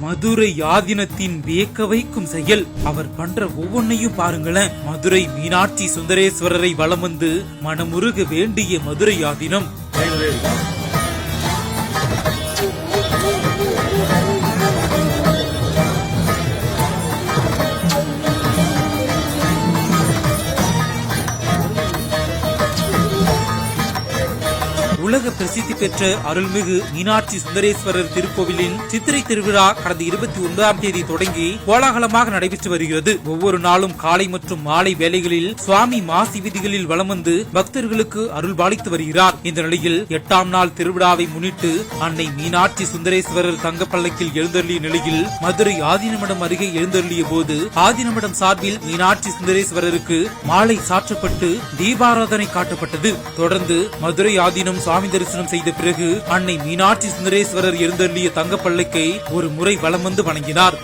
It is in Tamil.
மதுரை ஆதீனத்தின் வியக்க வைக்கும் செயல். அவர் பண்ற ஒவ்வொன்னையும் பாருங்களேன். மதுரை மீனாட்சி சுந்தரேஸ்வரரை வலம் வந்து மனமுருக வேண்டிய மதுரை ஆதீனம். உலக பிரசித்தி பெற்ற அருள்மிகு மீனாட்சி சுந்தரேஸ்வரர் திருக்கோவிலின் சித்திரை திருவிழா கடந்த 29ஆம் தேதி தொடங்கி கோலாகலமாக நடைபெற்று வருகிறது. ஒவ்வொரு நாளும் காலை மற்றும் மாலை வேளைகளில் சுவாமி மாசி வீதிகளில் வலம் வந்து பக்தர்களுக்கு அருள் பாலித்து வருகிறார். இந்த நிலையில் 8ஆம் நாள் திருவிழாவை முன்னிட்டு அன்னை மீனாட்சி சுந்தரேஸ்வரர் தங்கப்பல்லக்கில் எழுந்தருளிய நிலையில் மதுரை ஆதீனமடம் அருகே எழுந்தருளிய போது ஆதீனமடம் சார்பில் மீனாட்சி சுந்தரேஸ்வரருக்கு மாலை சாற்றப்பட்டு தீபாராதனை காட்டப்பட்டது. தொடர்ந்து மதுரை ஆதீனம் சுவாமி தரிசனம் செய்த பிறகு அன்னை மீனாட்சி சுந்தரேஸ்வரர் எழுந்தருளிய தங்கப்பல்லக்கை ஒரு முறை வலம் வந்து வணங்கினார்.